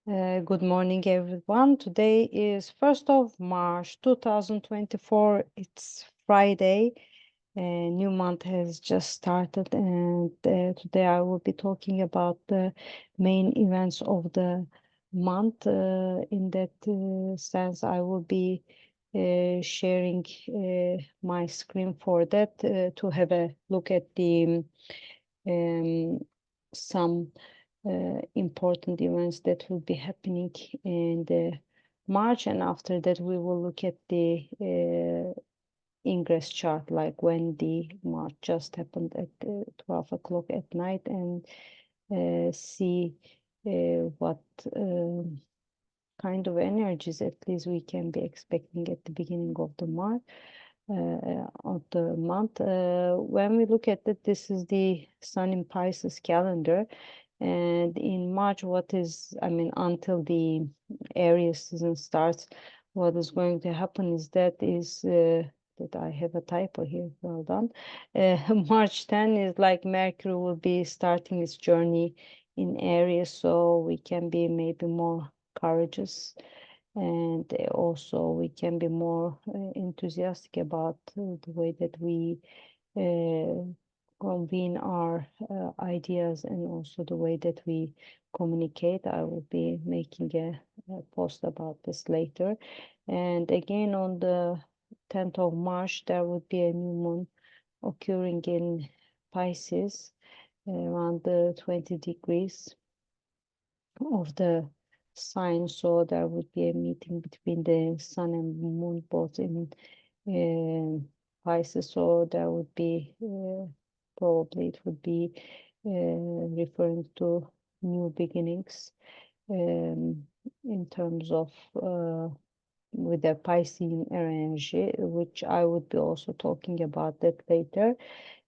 Good morning, everyone. Today is 1st of March 2024. It's Friday. A new month has just started, and today I will be talking about the main events of the month. In that sense, I will be sharing my screen for that to have a look at the some important events that will be happening in the March, and after that we will look at the ingress chart, like when the March just happened at 12 o'clock at night, and see what kind of energies at least we can be expecting at the beginning of the March. Of the month. When we look at it, this is the Sun in Pisces calendar, and in March, until the Aries season starts, what is going to happen is that I have a typo here. Well done. March 10 is like Mercury will be starting its journey in Aries, so we can be maybe more courageous, and also we can be more enthusiastic about the way that we convene our ideas, and also the way that we communicate. I will be making a post about this later. And again, on the 10th of March, there would be a new moon occurring in Pisces around the 20 degrees of the sign. So there would be a meeting between the sun and moon both in Pisces. So there would be probably it would be referring to new beginnings in terms of with the Piscean energy, which I would be also talking about that later.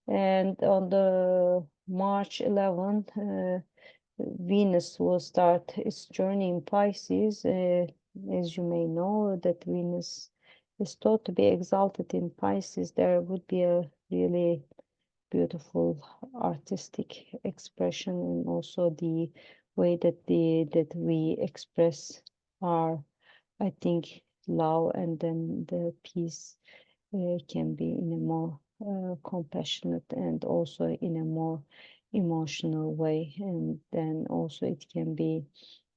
And on the March 11th, Venus will start its journey in Pisces. As you may know, that Venus is thought to be exalted in Pisces. There would be a really beautiful artistic expression, and also the way that we express our, I think, love, and then the peace can be in a more compassionate, and also in a more emotional way, and then also it can be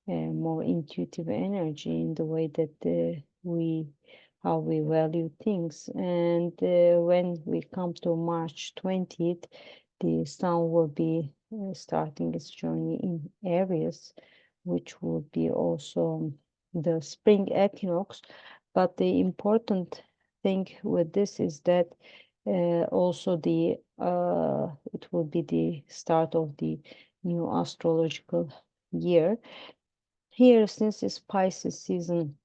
a more intuitive energy in the way that we how we value things. And when we come to March 20th, the sun will be starting its journey in Aries, which will be also the spring equinox. But the important thing with this is that also it will be the start of the new astrological year. Here, since it's Pisces season,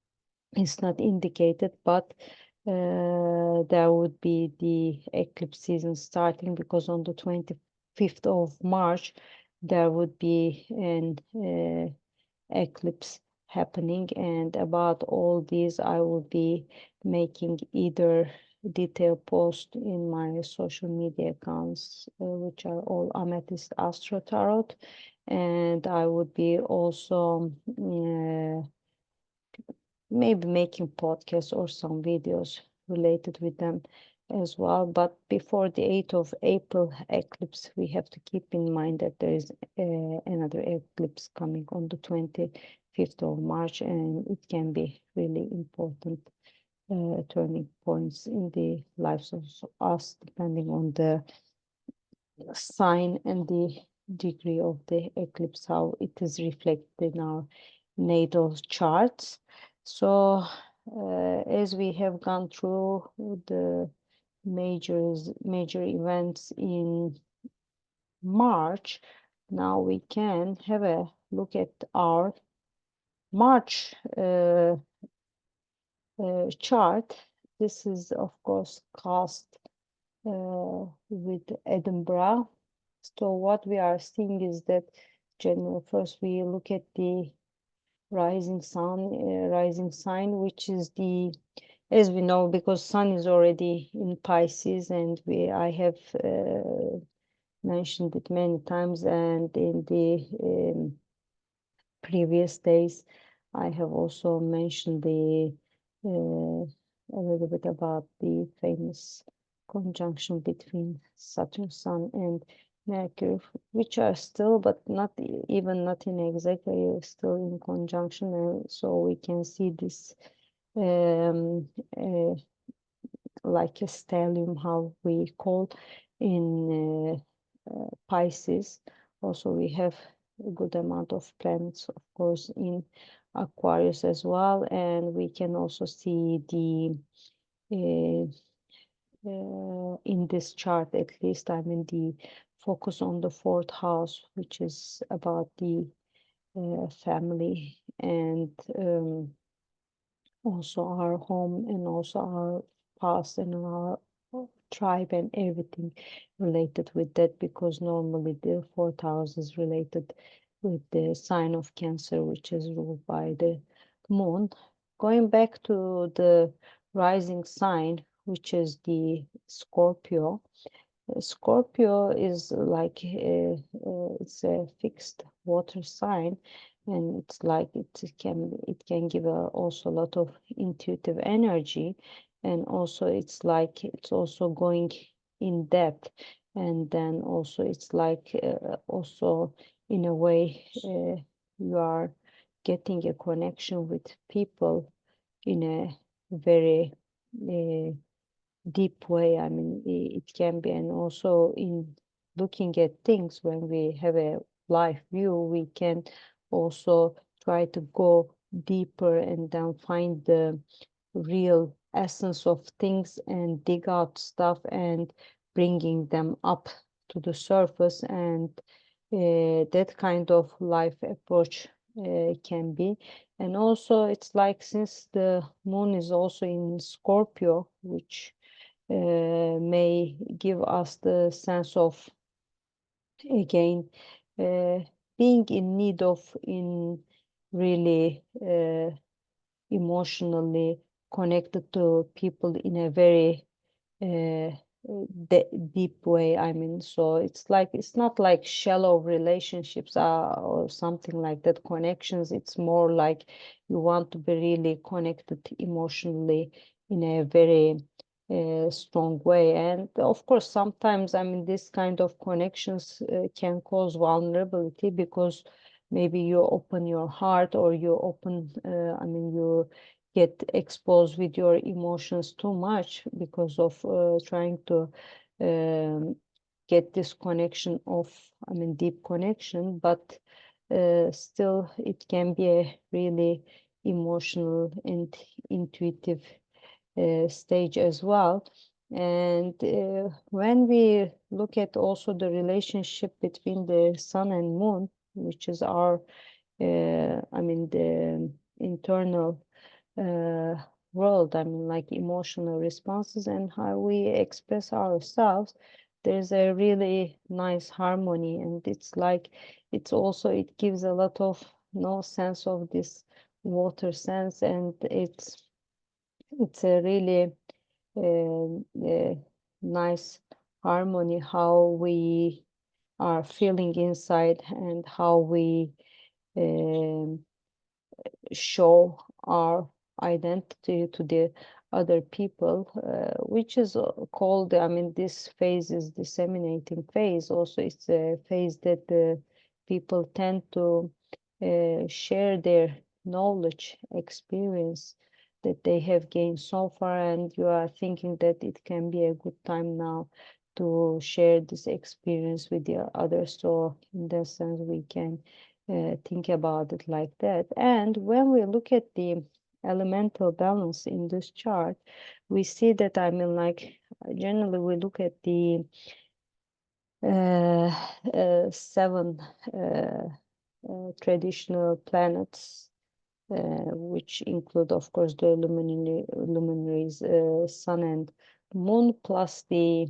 it's not indicated, but there would be the eclipse season starting, because on the 25th of March there would be an eclipse happening. And about all these, I will be making either detailed post in my social media accounts, which are all Amethyst Astro Tarot, and I would be also maybe making podcasts or some videos related with them as well. But before the 8th of April eclipse, we have to keep in mind that there is another eclipse coming on the 25th of March, and it can be really important turning points in the lives of us, depending on the sign and the degree of the eclipse, how it is reflected in our natal charts. So as we have gone through the major events in March, now we can have a look at our March chart. This is, of course, cast with Edinburgh. So what we are seeing is that January 1st, we look at the rising sign, which is the, as we know, because sun is already in Pisces, and I have mentioned it many times, and in the previous days, I have also mentioned a little bit about the famous conjunction between Saturn, Sun, and Mercury, which are still, but not even not in exactly still in conjunction, and so we can see this um, uh, like a stellium, how we call in Pisces. Also, we have a good amount of planets, of course, in Aquarius as well, and we can also see the in this chart, at least, I mean, the focus on the fourth house, which is about the family and also our home and also our past and our tribe and everything related with that, because normally the fourth house is related with the sign of Cancer, which is ruled by the moon. Going back to the rising sign, which is the Scorpio. Scorpio is like it's a fixed water sign, and it's like it can give also a lot of intuitive energy, and also it's like it's also going in depth, and then also it's like also in a way you are getting a connection with people in a very deep way. I mean, it can be, and also in looking at things when we have a life view, we can also try to go deeper and then find the real essence of things and dig out stuff and bringing them up to the surface, and that kind of life approach can be. And also it's like, since the moon is also in Scorpio, which may give us the sense of, again, uh, being in need of, in really emotionally connected to people in a very uh, deep way. I mean, so it's like, it's not like shallow relationships or something like that, connections. It's more like you want to be really connected emotionally in a very strong way. And of course, sometimes, I mean, this kind of connections can cause vulnerability, because maybe you open your heart, or you open, I mean, you get exposed with your emotions too much because of trying to um, get this connection of, I mean, deep connection, but still it can be a really emotional and intuitive stage as well. And when we look at also the relationship between the sun and moon, which is our, I mean, the internal uh, world, I mean, like emotional responses and how we express ourselves, there's a really nice harmony. And it's like, it's also, it gives a lot of no sense of this water sense, and it's a really nice harmony, how we are feeling inside and how we um, show our identity to the other people, which is called, I mean, this phase is disseminating phase. Also, it's a phase that the people tend to share their knowledge, experience that they have gained so far, and you are thinking that it can be a good time now to share this experience with the others. So in that sense, we can think about it like that. And when we look at the elemental balance in this chart, we see that, I mean, like, generally we look at the uh, seven traditional planets, which include, of course, the luminaries, sun and moon, plus the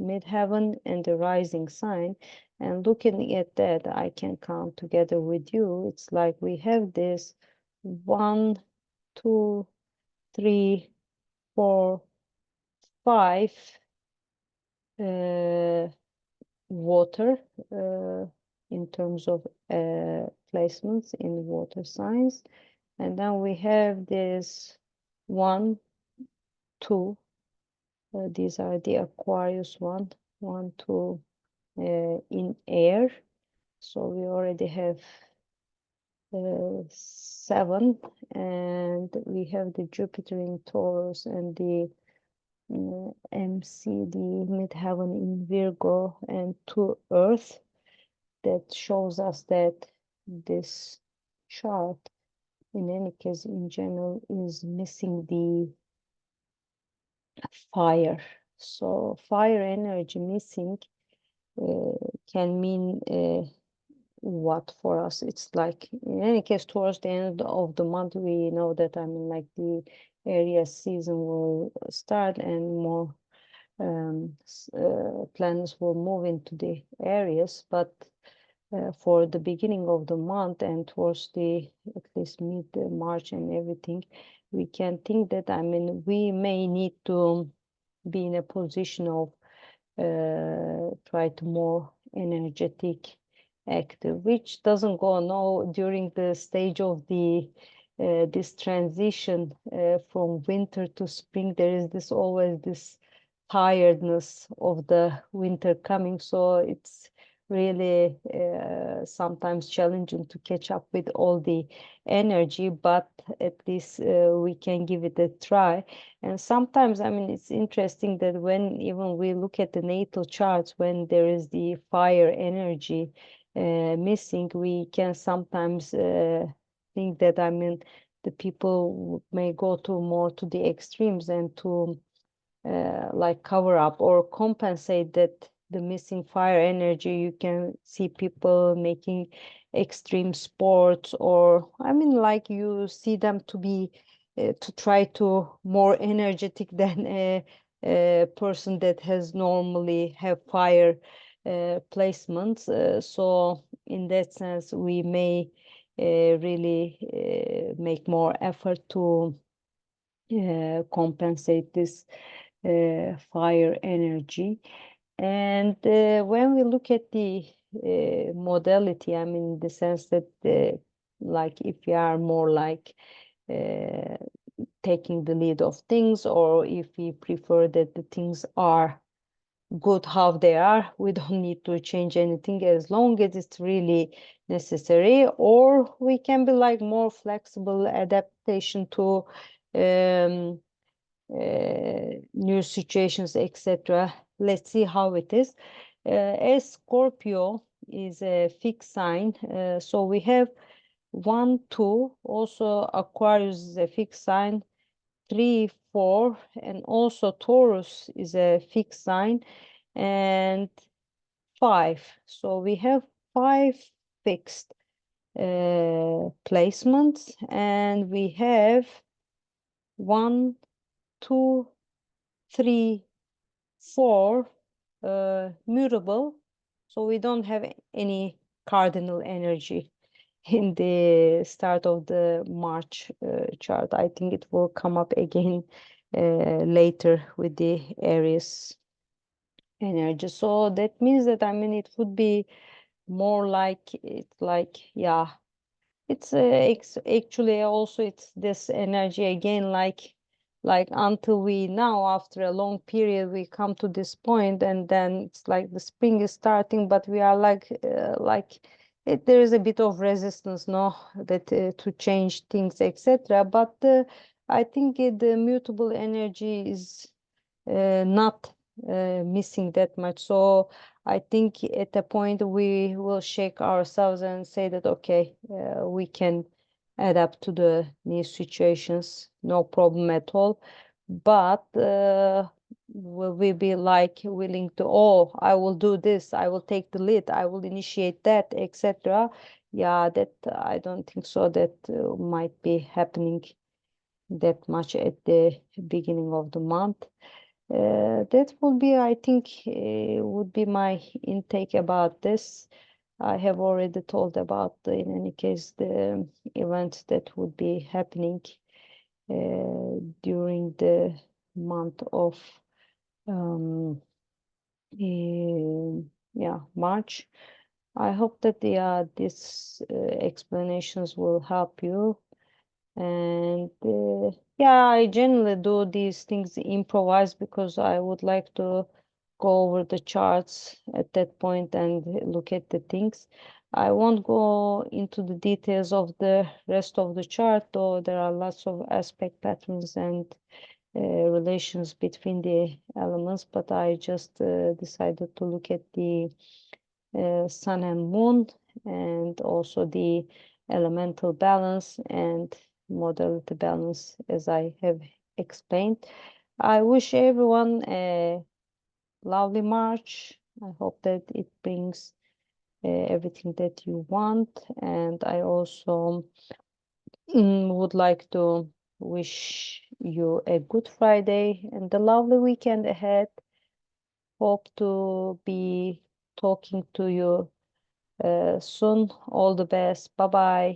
midheaven and the rising sign. And looking at that, I can count together with you. It's like we have this 1, 2, 3, 4, 5 water in terms of placements in water signs. And then we have this 1, 2. These are the Aquarius 1, 1, 2 in air. So we already have 7, and we have the Jupiter in Taurus and the MC, the midheaven in Virgo, and 2 Earth. That shows us that this chart, in any case, in general, is missing the fire. So fire energy missing can mean what for us? It's like, in any case, towards the end of the month, we know that, I mean, like, the Aries season will start and more planets will move into the Aries. But for the beginning of the month and towards the at least mid March and everything, we can think that, I mean, we may need to be in a position of try to more energetic, active, which doesn't go no during the stage of the this transition from winter to spring. There is this always this tiredness of the winter coming, so it's really sometimes challenging to catch up with all the energy, but at least we can give it a try. And sometimes, I mean, it's interesting that when even we look at the natal charts, when there is the fire energy missing, we can sometimes think that, I mean, the people may go to more to the extremes and to like cover up or compensate that the missing fire energy. You can see people making extreme sports, or, I mean, like, you see them to be to try to more energetic than a person that has normally have fire placements. So in that sense, we may really make more effort to compensate this fire energy. And when we look at the modality, I mean, the sense that like, if we are more like taking the lead of things, or if we prefer that the things are good how they are, we don't need to change anything as long as it's really necessary. Or we can be like more flexible adaptation to new situations, etc. Let's see how it is. As Scorpio is a fixed sign, so we have 1, 2. Also, Aquarius is a fixed sign. 3, 4, and also Taurus is a fixed sign, and 5. So we have 5 fixed placements, and we have 1, 2, 3, 4 mutable. So we don't have any cardinal energy in the start of the March chart. I think it will come up again later with the Aries energy. So that means that, I mean, it would be more like, it's like, yeah, it's actually also it's this energy again, like until we now, after a long period, we come to this point, and then it's like the spring is starting, but we are like there is a bit of resistance, no, that to change things, etc. But I think the mutable energy is not missing that much. So I think at a point we will shake ourselves and say that, okay, we can adapt to the new situations, no problem at all. But will we be like willing to, oh, I will do this, I will take the lead, I will initiate that, etc. Yeah, that I don't think so. That might be happening that much at the beginning of the month. That would be, I think, would be my intake about this. I have already told about, in any case, the events that would be happening during the month of um, yeah, March. I hope that these explanations will help you. And yeah, I generally do these things improvise because I would like to go over the charts at that point and look at the things. I won't go into the details of the rest of the chart, though there are lots of aspect patterns and relations between the elements, but I just decided to look at the sun and moon and also the elemental balance and modality balance, as I have explained. I wish everyone a lovely March. I hope that it brings everything that you want, and I also would like to wish you a good Friday and a lovely weekend ahead. Hope to be talking to you soon. All the best. Bye bye.